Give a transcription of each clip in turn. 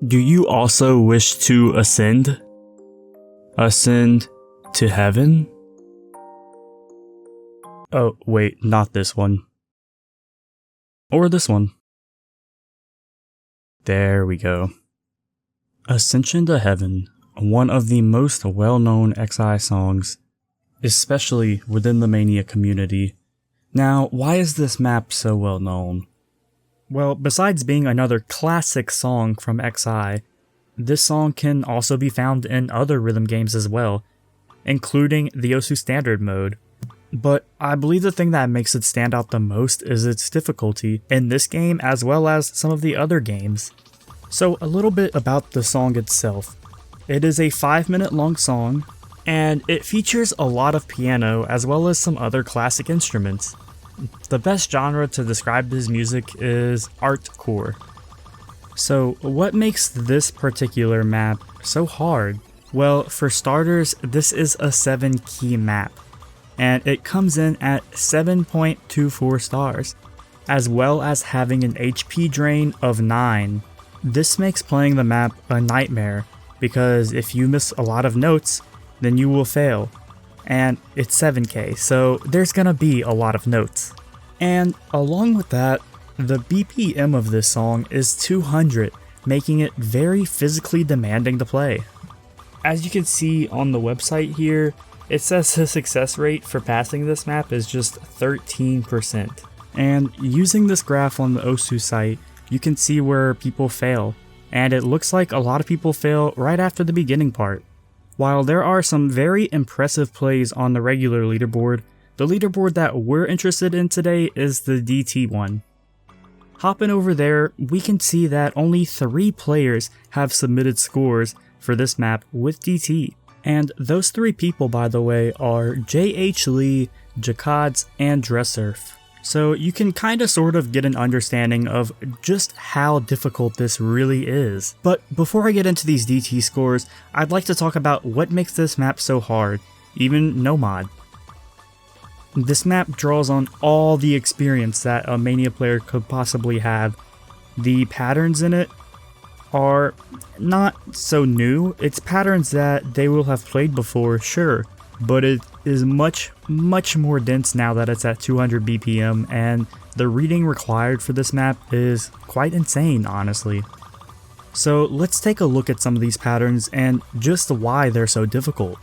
Do you also wish to ascend? Ascend to heaven? Oh, wait, not this one. Or this one. There we go. Ascension to Heaven, one of the most well-known xi songs, especially within the Mania community. Now, why is this map so well known? Well, besides being another classic song from xi, this song can also be found in other rhythm games as well, including the Osu Standard mode. But I believe the thing that makes it stand out the most is its difficulty in this game as well as some of the other games. So a little bit about the song itself. It is a 5-minute long song, and it features a lot of piano as well as some other classic instruments. The best genre to describe this music is artcore. So what makes this particular map so hard? Well, for starters, this is a 7-key map, and it comes in at 7.24 stars, as well as having an HP drain of 9. This makes playing the map a nightmare, because if you miss a lot of notes, then you will fail. And it's 7K, so there's gonna be a lot of notes. And along with that, the BPM of this song is 200, making it very physically demanding to play. As you can see on the website here, it says the success rate for passing this map is just 13%. And using this graph on the Osu site, you can see where people fail, and it looks like a lot of people fail right after the beginning part. While there are some very impressive plays on the regular leaderboard, the leaderboard that we're interested in today is the DT one. Hopping over there, we can see that only 3 players have submitted scores for this map with DT. And those 3 people, by the way, are JH Lee, Jakads, and dressurf. So you can kinda sort of get an understanding of just how difficult this really is. But before I get into these DT scores, I'd like to talk about what makes this map so hard, even no mod. This map draws on all the experience that a Mania player could possibly have. The patterns in it are not so new. It's patterns that they will have played before, sure, but it is much more dense now that it's at 200 BPM, and the reading required for this map is quite insane, honestly. So let's take a look at some of these patterns and just why they're so difficult.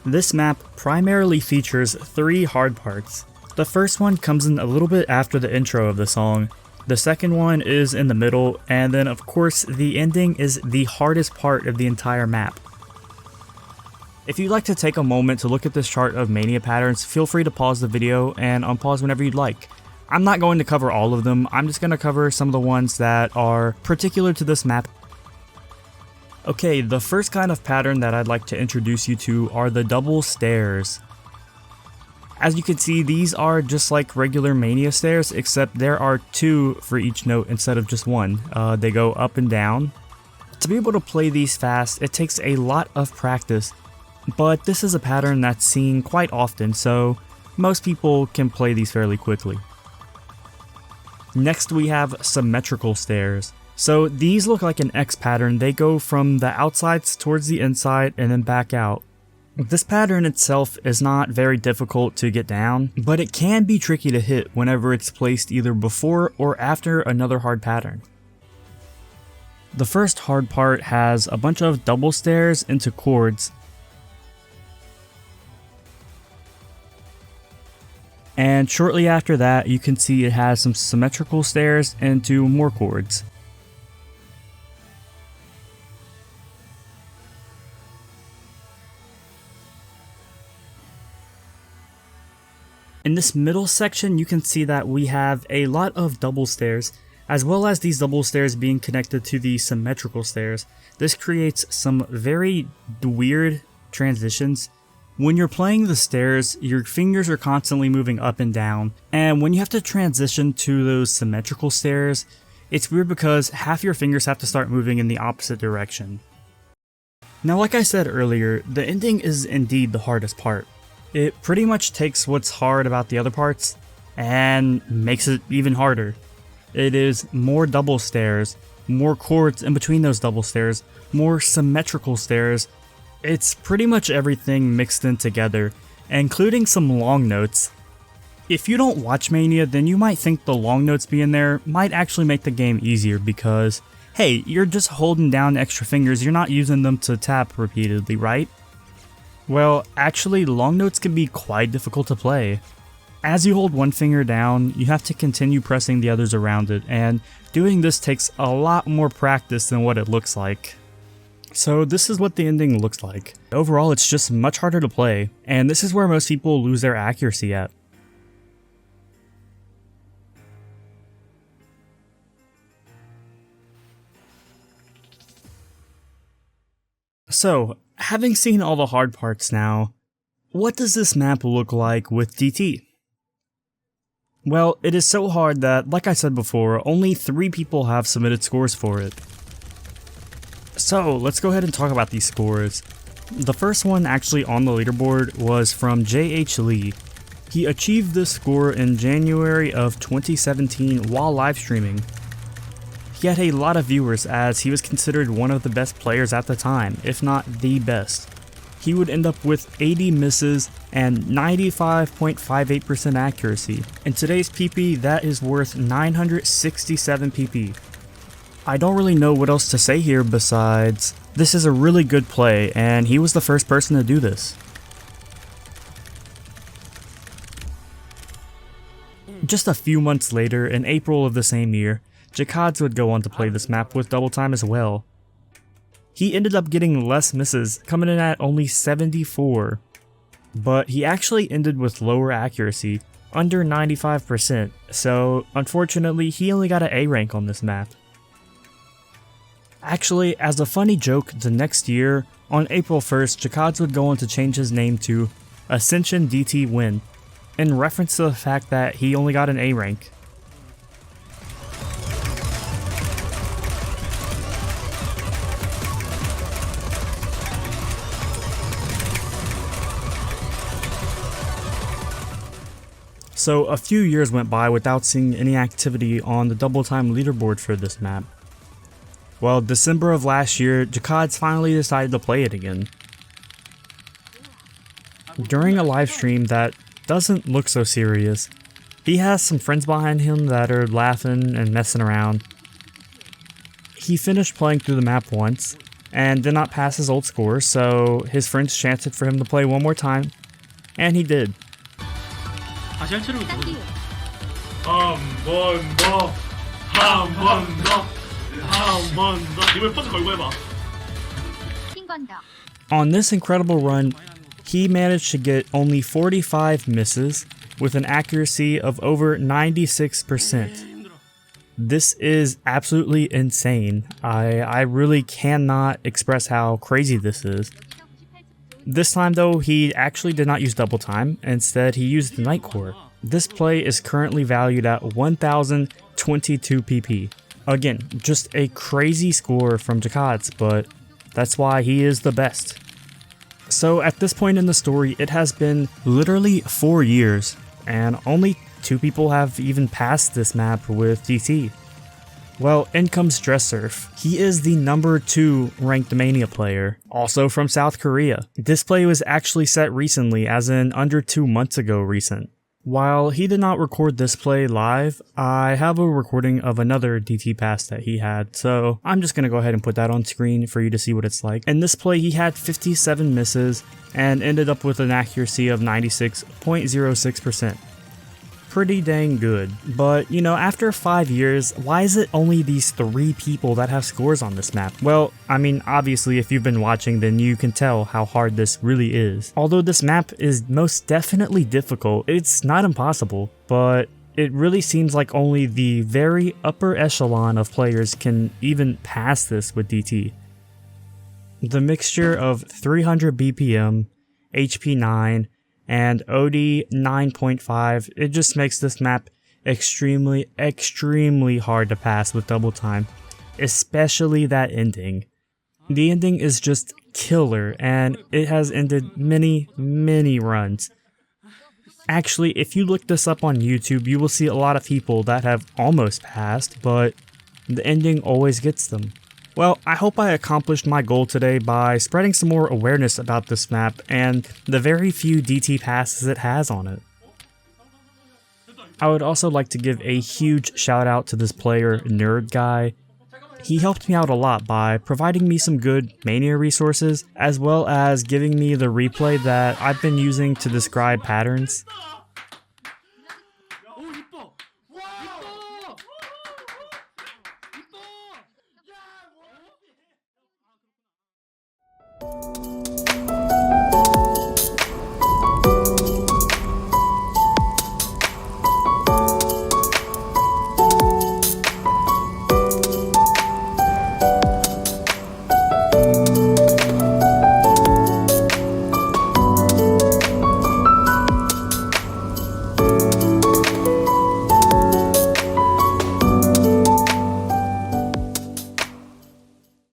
This map primarily features 3 hard parts. The first one comes in a little bit after the intro of the song, the second one is in the middle, and then of course the ending is the hardest part of the entire map. If you'd like to take a moment to look at this chart of Mania patterns, feel free to pause the video and unpause whenever you'd like. I'm not going to cover all of them, I'm just going to cover some of the ones that are particular to this map. Okay, the first kind of pattern that I'd like to introduce you to are the double stairs. As you can see, these are just like regular Mania stairs, except there are 2 for each note instead of just 1. They go up and down. To be able to play these fast, it takes a lot of practice, but this is a pattern that's seen quite often, so most people can play these fairly quickly. Next we have symmetrical stairs. So these look like an X pattern. They go from the outsides towards the inside and then back out. This pattern itself is not very difficult to get down, but it can be tricky to hit whenever it's placed either before or after another hard pattern. The first hard part has a bunch of double stairs into chords, and shortly after that you can see it has some symmetrical stairs into more chords. In this middle section, you can see that we have a lot of double stairs, as well as these double stairs being connected to the symmetrical stairs. This creates some very weird transitions. When you're playing the stairs, your fingers are constantly moving up and down, and when you have to transition to those symmetrical stairs, it's weird because half your fingers have to start moving in the opposite direction. Now, like I said earlier, the ending is indeed the hardest part. It pretty much takes what's hard about the other parts and makes it even harder. It is more double stairs, more chords in between those double stairs, more symmetrical stairs. It's pretty much everything mixed in together, including some long notes. If you don't watch Mania, then you might think the long notes being there might actually make the game easier because, hey, you're just holding down extra fingers, you're not using them to tap repeatedly, right? Well, actually, long notes can be quite difficult to play. As you hold one finger down, you have to continue pressing the others around it, and doing this takes a lot more practice than what it looks like. So this is what the ending looks like. Overall, it's just much harder to play, and this is where most people lose their accuracy at. So, having seen all the hard parts now, what does this map look like with DT? Well, it is so hard that, like I said before, only 3 people have submitted scores for it. So, let's go ahead and talk about these scores. The first one actually on the leaderboard was from J.H. Lee. He achieved this score in January of 2017 while live streaming. He had a lot of viewers as he was considered one of the best players at the time, if not the best. He would end up with 80 misses and 95.58% accuracy. In today's PP, that is worth 967 PP. I don't really know what else to say here besides, this is a really good play and he was the first person to do this. Just a few months later, in April of the same year, Jakads would go on to play this map with double time as well. He ended up getting less misses, coming in at only 74, but he actually ended with lower accuracy, under 95%, so unfortunately he only got an A rank on this map. Actually, as a funny joke, the next year, on April 1st, Jakads would go on to change his name to Ascension DT Win, in reference to the fact that he only got an A rank. So a few years went by without seeing any activity on the double time leaderboard for this map. Well, December of last year, Jakads finally decided to play it again. During a live stream that doesn't look so serious, he has some friends behind him that are laughing and messing around. He finished playing through the map once, and did not pass his old score, so his friends chanted for him to play one more time, and he did. On this incredible run, he managed to get only 45 misses with an accuracy of over 96%. This is absolutely insane. I really cannot express how crazy this is. This time though, he actually did not use double time, instead he used the night core. This play is currently valued at 1022 PP. Again, just a crazy score from Jakads, but that's why he is the best. So at this point in the story, it has been literally 4 years, and only 2 people have even passed this map with DT. Well, in comes dressurf. He is the number 2 ranked Mania player, also from South Korea. This play was actually set recently, as in under 2 months ago recent. While he did not record this play live, I have a recording of another DT pass that he had, so I'm just going to go ahead and put that on screen for you to see what it's like. In this play, he had 57 misses and ended up with an accuracy of 96.06%. Pretty dang good. But, you know, after 5 years, why is it only these 3 people that have scores on this map? Well, I mean, obviously if you've been watching, then you can tell how hard this really is. Although this map is most definitely difficult, it's not impossible, but it really seems like only the very upper echelon of players can even pass this with DT. The mixture of 300 BPM, HP 9, and OD 9.5, it just makes this map extremely hard to pass with double time, especially that ending. The ending is just killer, and it has ended many runs. Actually, if you look this up on YouTube, you will see a lot of people that have almost passed, but the ending always gets them. Well, I hope I accomplished my goal today by spreading some more awareness about this map and the very few DT passes it has on it. I would also like to give a huge shout out to this player, Nerd Guy. He helped me out a lot by providing me some good mania resources, as well as giving me the replay that I've been using to describe patterns.